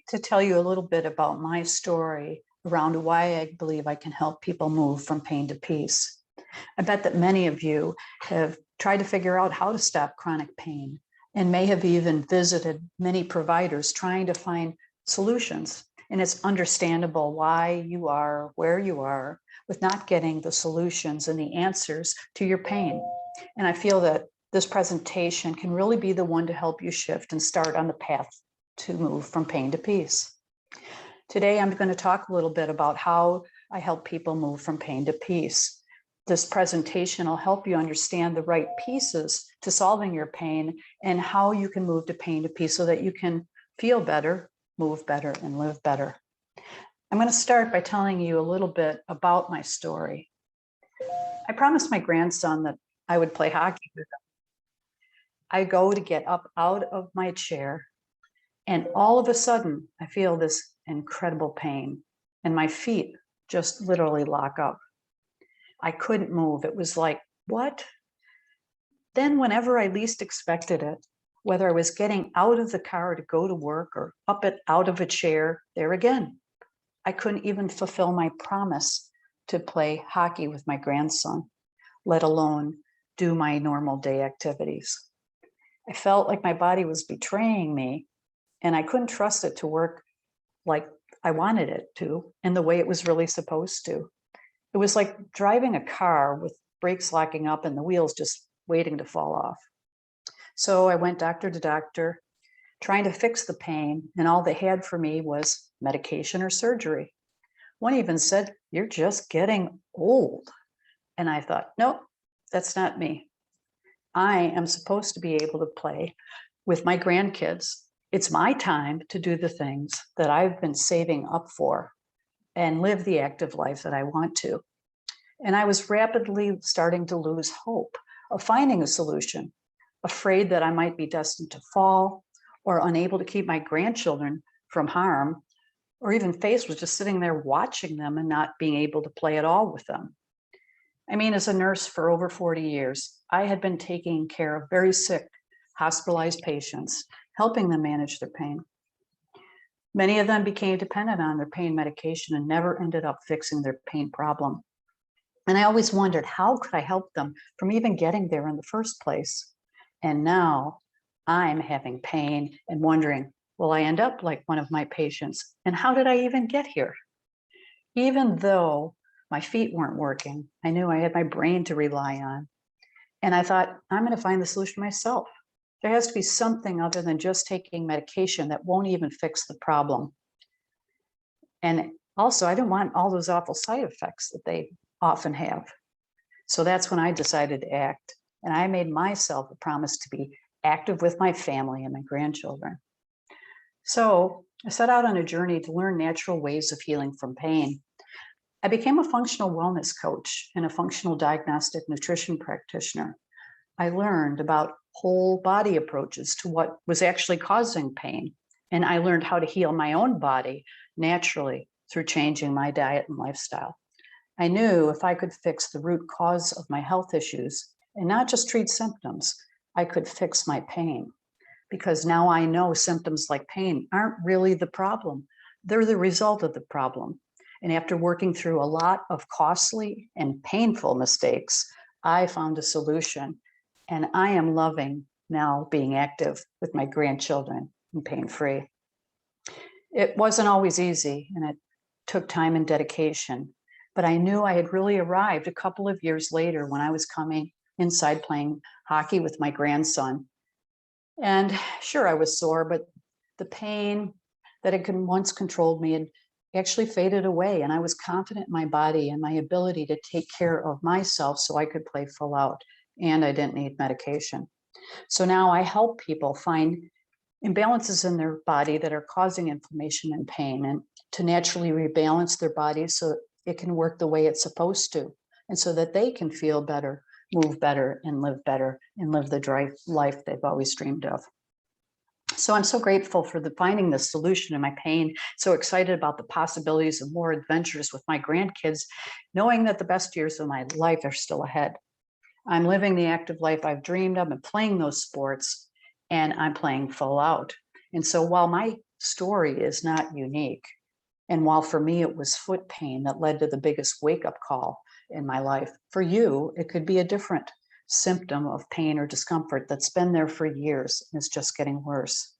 to tell you a little bit about my story around why I believe I can help people move from pain to peace. I bet that many of you have tried to figure out how to stop chronic pain and may have even visited many providers trying to find solutions. And it's understandable why you are where you are with not getting the solutions and the answers to your pain. And I feel that this presentation can really be the one to help you shift and start on the path to move from pain to peace. Today, I'm going to talk a little bit about how I help people move from pain to peace. This presentation will help you understand the right pieces to solving your pain and how you can move to pain to peace so that you can feel better, move better, and live better. I'm going to start by telling you a little bit about my story. I promised my grandson that I would play hockey with him. I go to get up out of my chair, and all of a sudden, I feel this incredible pain, and my feet just literally lock up. I couldn't move. It was like, what? Then whenever I least expected it, whether I was getting out of the car to go to work or out of a chair, there again, I couldn't even fulfill my promise to play hockey with my grandson, let alone do my normal day activities. I felt like my body was betraying me, and I couldn't trust it to work like I wanted it to and the way it was really supposed to. It was like driving a car with brakes locking up and the wheels just waiting to fall off. So I went doctor to doctor, trying to fix the pain, and all they had for me was medication or surgery. One even said, "You're just getting old." And I thought, nope, that's not me. I am supposed to be able to play with my grandkids. It's my time to do the things that I've been saving up for and live the active life that I want to. And I was rapidly starting to lose hope of finding a solution, afraid that I might be destined to fall or unable to keep my grandchildren from harm, or even faced with just sitting there watching them and not being able to play at all with them. I mean, as a nurse for over 40 years, I had been taking care of very sick, hospitalized patients, helping them manage their pain. Many of them became dependent on their pain medication and never ended up fixing their pain problem. And I always wondered, how could I help them from even getting there in the first place? And now I'm having pain and wondering, will I end up like one of my patients? And how did I even get here? Even though my feet weren't working, I knew I had my brain to rely on. And I thought, I'm going to find the solution myself. There has to be something other than just taking medication that won't even fix the problem. And also, I didn't want all those awful side effects that they often have. So that's when I decided to act. And I made myself a promise to be active with my family and my grandchildren. So I set out on a journey to learn natural ways of healing from pain. I became a functional wellness coach and a functional diagnostic nutrition practitioner. I learned about whole body approaches to what was actually causing pain. And I learned how to heal my own body naturally through changing my diet and lifestyle. I knew if I could fix the root cause of my health issues and not just treat symptoms, I could fix my pain. Because now I know symptoms like pain aren't really the problem. They're the result of the problem. And after working through a lot of costly and painful mistakes, I found a solution. And I am loving now being active with my grandchildren and pain-free. It wasn't always easy, and it took time and dedication. But I knew I had really arrived a couple of years later when I was coming inside playing hockey with my grandson. And sure, I was sore, but the pain that had once controlled me had actually faded away. And I was confident in my body and my ability to take care of myself so I could play full out. And I didn't need medication. So now I help people find imbalances in their body that are causing inflammation and pain, and to naturally rebalance their bodies so it can work the way it's supposed to, and so that they can feel better, move better, and live the life they've always dreamed of. So I'm so grateful for finding the solution to my pain, so excited about the possibilities of more adventures with my grandkids, knowing that the best years of my life are still ahead. I'm living the active life I've dreamed of and playing those sports, and I'm playing full out. And so while my story is not unique. And while for me, it was foot pain that led to the biggest wake-up call in my life, for you, it could be a different symptom of pain or discomfort that's been there for years and is just getting worse.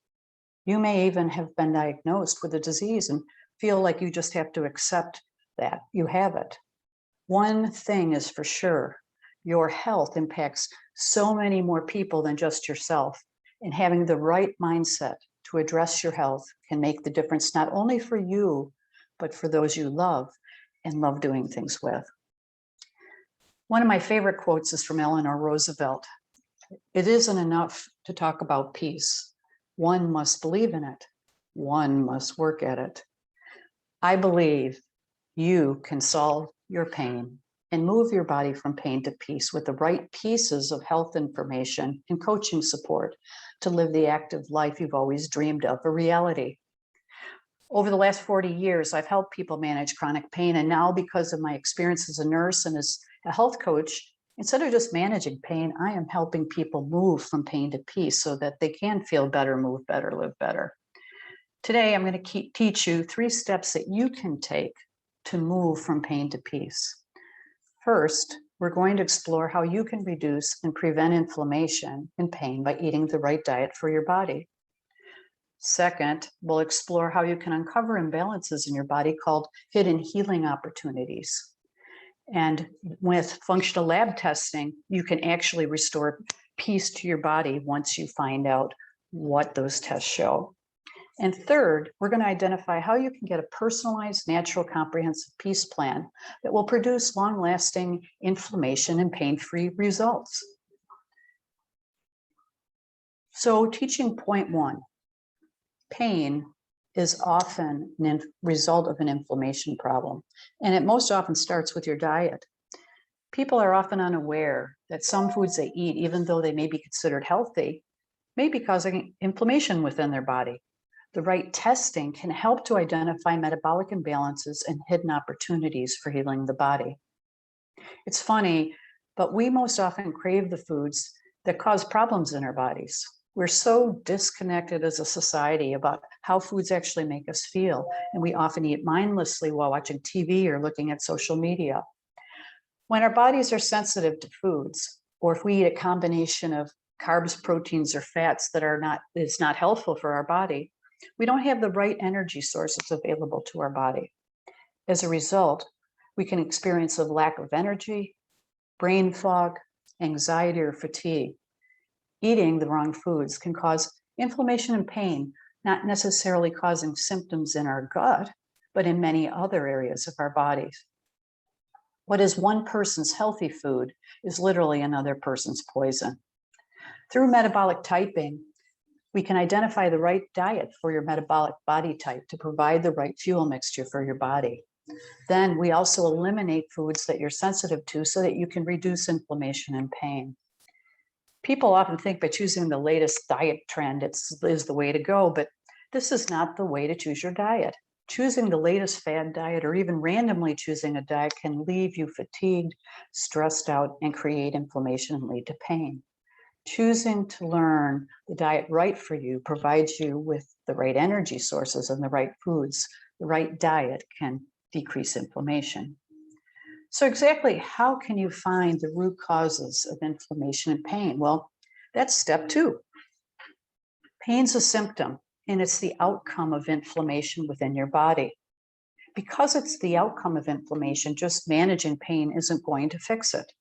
You may even have been diagnosed with a disease and feel like you just have to accept that you have it. One thing is for sure, your health impacts so many more people than just yourself, and having the right mindset to address your health can make the difference not only for you, but for those you love and love doing things with. One of my favorite quotes is from Eleanor Roosevelt. It isn't enough to talk about peace. One must believe in it. One must work at it. I believe you can solve your pain and move your body from pain to peace with the right pieces of health information and coaching support to live the active life you've always dreamed of a reality. Over the last 40 years, I've helped people manage chronic pain. And now, because of my experience as a nurse and as a health coach, instead of just managing pain, I am helping people move from pain to peace so that they can feel better, move better, live better. Today, I'm going to teach you 3 steps that you can take to move from pain to peace. First, we're going to explore how you can reduce and prevent inflammation and pain by eating the right diet for your body. Second, we'll explore how you can uncover imbalances in your body called hidden healing opportunities. And with functional lab testing, you can actually restore peace to your body once you find out what those tests show. And third, we're going to identify how you can get a personalized, natural, comprehensive peace plan that will produce long-lasting inflammation and pain-free results. So teaching point 1. Pain is often a result of an inflammation problem, and it most often starts with your diet. People are often unaware that some foods they eat, even though they may be considered healthy, may be causing inflammation within their body. The right testing can help to identify metabolic imbalances and hidden opportunities for healing the body. It's funny, but we most often crave the foods that cause problems in our bodies. We're so disconnected as a society about how foods actually make us feel, and we often eat mindlessly while watching TV or looking at social media. When our bodies are sensitive to foods, or if we eat a combination of carbs, proteins, or fats that is not helpful for our body, we don't have the right energy sources available to our body. As a result, we can experience a lack of energy, brain fog, anxiety, or fatigue. Eating the wrong foods can cause inflammation and pain, not necessarily causing symptoms in our gut, but in many other areas of our bodies. What is one person's healthy food is literally another person's poison. Through metabolic typing, we can identify the right diet for your metabolic body type to provide the right fuel mixture for your body. Then we also eliminate foods that you're sensitive to so that you can reduce inflammation and pain. People often think by choosing the latest diet trend is the way to go, but this is not the way to choose your diet. Choosing the latest fad diet or even randomly choosing a diet can leave you fatigued, stressed out, and create inflammation and lead to pain. Choosing to learn the diet right for you provides you with the right energy sources and the right foods. The right diet can decrease inflammation. So exactly how can you find the root causes of inflammation and pain? Well, that's step 2. Pain's a symptom, and it's the outcome of inflammation within your body. Because it's the outcome of inflammation, just managing pain isn't going to fix it.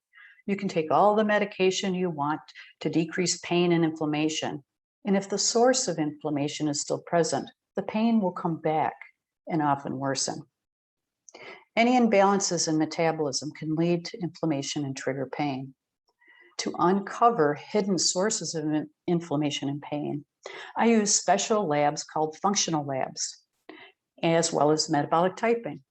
You can take all the medication you want to decrease pain and inflammation. And if the source of inflammation is still present, the pain will come back and often worsen. Any imbalances in metabolism can lead to inflammation and trigger pain. To uncover hidden sources of inflammation and pain, I use special labs called functional labs, as well as metabolic typing.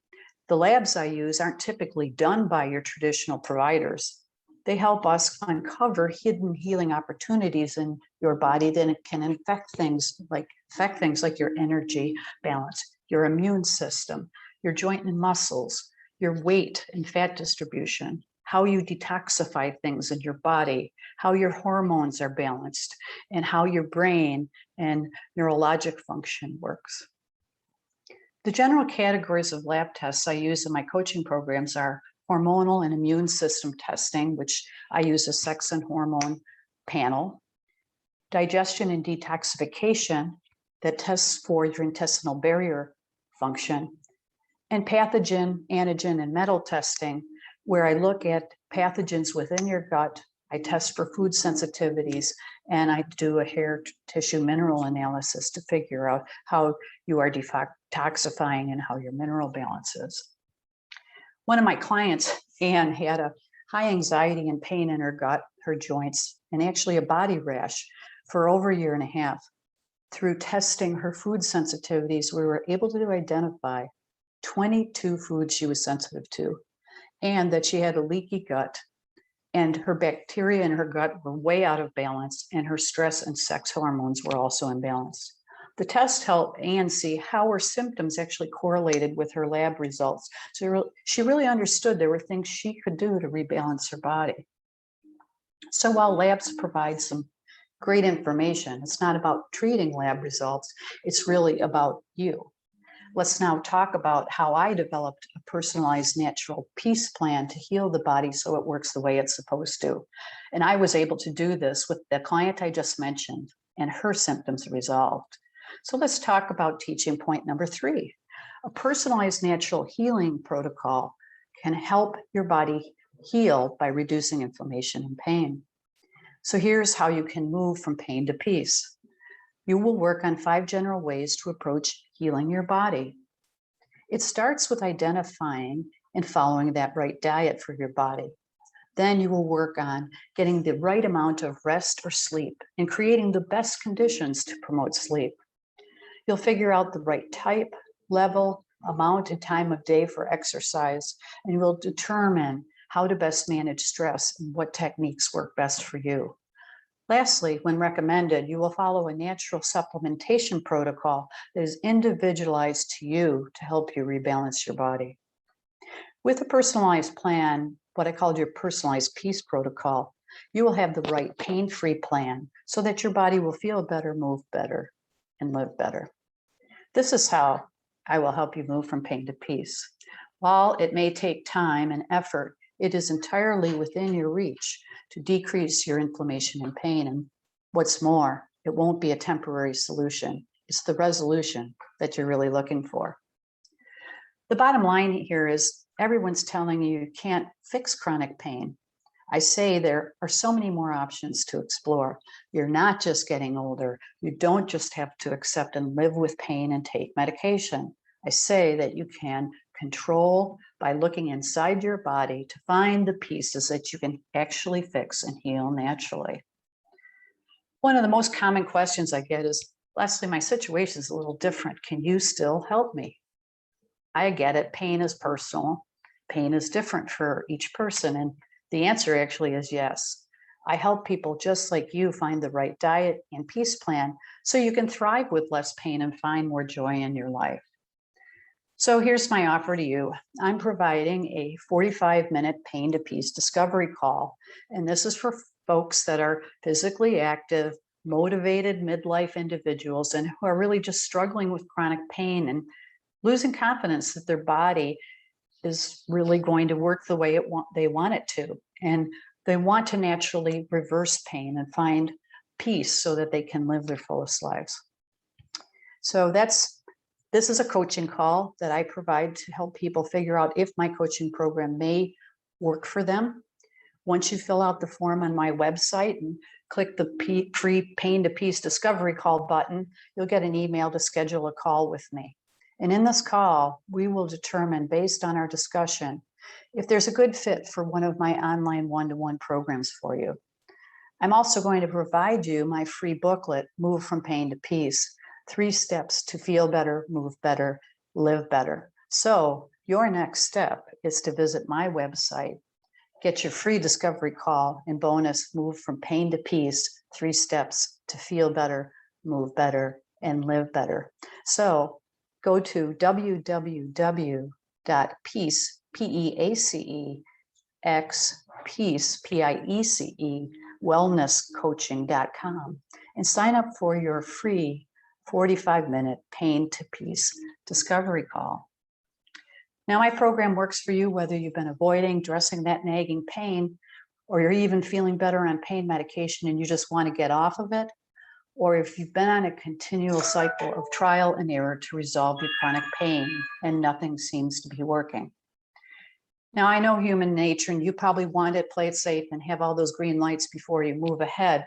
The labs I use aren't typically done by your traditional providers. They help us uncover hidden healing opportunities in your body that can affect things like your energy balance, your immune system, your joint and muscles, your weight and fat distribution, how you detoxify things in your body, how your hormones are balanced, and how your brain and neurologic function works. The general categories of lab tests I use in my coaching programs are hormonal and immune system testing, which I use a sex and hormone panel, digestion and detoxification that tests for your intestinal barrier function, and pathogen, antigen, and metal testing, where I look at pathogens within your gut. I test for food sensitivities, and I do a hair tissue mineral analysis to figure out how you are detoxifying and how your mineral balance is. One of my clients, Anne, had a high anxiety and pain in her gut, her joints, and actually a body rash for over a year and a half. Through testing her food sensitivities, we were able to identify 22 foods she was sensitive to, and that she had a leaky gut, and her bacteria in her gut were way out of balance, and her stress and sex hormones were also imbalanced. The test helped Anne see how her symptoms actually correlated with her lab results. So she really understood there were things she could do to rebalance her body. So while labs provide some great information, it's not about treating lab results, it's really about you. Let's now talk about how I developed a personalized natural peace plan to heal the body so it works the way it's supposed to. And I was able to do this with the client I just mentioned, and her symptoms resolved. So let's talk about teaching point number 3. A personalized natural healing protocol can help your body heal by reducing inflammation and pain. So here's how you can move from pain to peace. You will work on 5 general ways to approach healing your body. It starts with identifying and following that right diet for your body. Then you will work on getting the right amount of rest or sleep and creating the best conditions to promote sleep. You'll figure out the right type, level, amount, and time of day for exercise, and you will determine how to best manage stress and what techniques work best for you. Lastly, when recommended, you will follow a natural supplementation protocol that is individualized to you to help you rebalance your body. With a personalized plan, what I called your personalized peace protocol, you will have the right pain-free plan so that your body will feel better, move better, and live better. This is how I will help you move from pain to peace. While it may take time and effort, it is entirely within your reach to decrease your inflammation and pain. And what's more, it won't be a temporary solution. It's the resolution that you're really looking for. The bottom line here is everyone's telling you you can't fix chronic pain. I say there are so many more options to explore. You're not just getting older. You don't just have to accept and live with pain and take medication. I say that you can control by looking inside your body to find the pieces that you can actually fix and heal naturally. One of the most common questions I get is, Leslie, my situation is a little different. Can you still help me? I get it. Pain is personal. Pain is different for each person. And the answer actually is yes. I help people just like you find the right diet and peace plan so you can thrive with less pain and find more joy in your life. So here's my offer to you. I'm providing a 45-minute pain to peace discovery call. And this is for folks that are physically active, motivated midlife individuals, and who are really just struggling with chronic pain and losing confidence that their body is really going to work the way they want it to. And they want to naturally reverse pain and find peace so that they can live their fullest lives. So this is a coaching call that I provide to help people figure out if my coaching program may work for them. Once you fill out the form on my website and click the free Pain to Peace Discovery Call button, you'll get an email to schedule a call with me. And in this call, we will determine, based on our discussion, if there's a good fit for one of my online one-to-one programs for you. I'm also going to provide you my free booklet, Move from Pain to Peace, 3 steps to feel better, move better, live better. So your next step is to visit my website, get your free discovery call, and bonus, Move from Pain to Peace, 3 steps to feel better, move better, and live better. So go to www.peace, Piece, P-I-E-C-E, wellnesscoaching.com, and sign up for your free 45-minute Pain to Peace discovery call. Now, my program works for you whether you've been avoiding, dressing that nagging pain, or you're even feeling better on pain medication and you just want to get off of it, or if you've been on a continual cycle of trial and error to resolve your chronic pain and nothing seems to be working. Now, I know human nature, and you probably want to play it safe and have all those green lights before you move ahead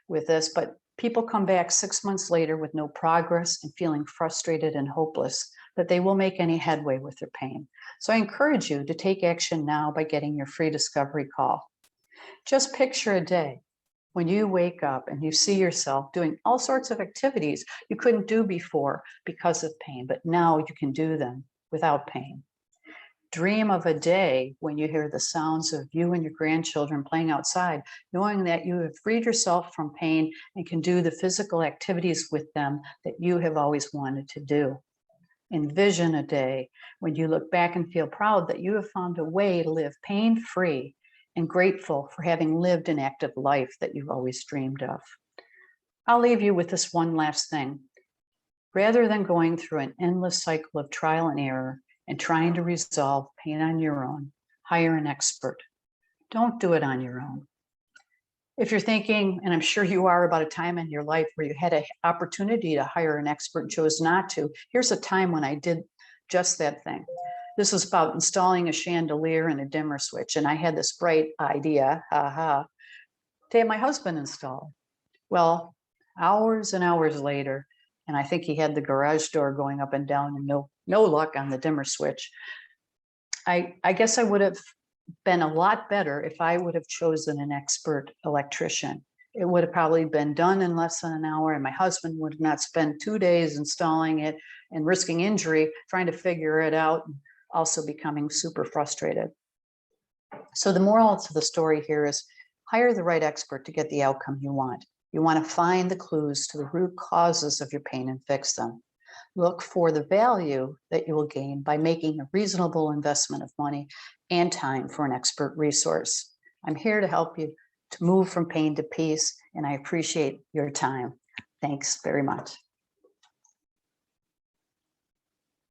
with this, but people come back 6 months later with no progress and feeling frustrated and hopeless that they will make any headway with their pain. So I encourage you to take action now by getting your free discovery call. Just picture a day when you wake up and you see yourself doing all sorts of activities you couldn't do before because of pain, but now you can do them without pain. Dream of a day when you hear the sounds of you and your grandchildren playing outside, knowing that you have freed yourself from pain and can do the physical activities with them that you have always wanted to do. Envision a day when you look back and feel proud that you have found a way to live pain-free and grateful for having lived an active life that you've always dreamed of. I'll leave you with this one last thing. Rather than going through an endless cycle of trial and error and trying to resolve pain on your own, hire an expert. Don't do it on your own. If you're thinking, and I'm sure you are, about a time in your life where you had an opportunity to hire an expert and chose not to, here's a time when I did just that thing. This was about installing a chandelier and a dimmer switch, and I had this bright idea, to have my husband install. Well, hours and hours later, and I think he had the garage door going up and down and no luck on the dimmer switch. I guess I would have been a lot better if I would have chosen an expert electrician. It would have probably been done in less than an hour, and my husband would have not spent 2 days installing it and risking injury trying to figure it out, and also becoming super frustrated. So the moral to the story here is hire the right expert to get the outcome you want. You want to find the clues to the root causes of your pain and fix them. Look for the value that you will gain by making a reasonable investment of money and time for an expert resource. I'm here to help you to move from pain to peace, and I appreciate your time. Thanks very much.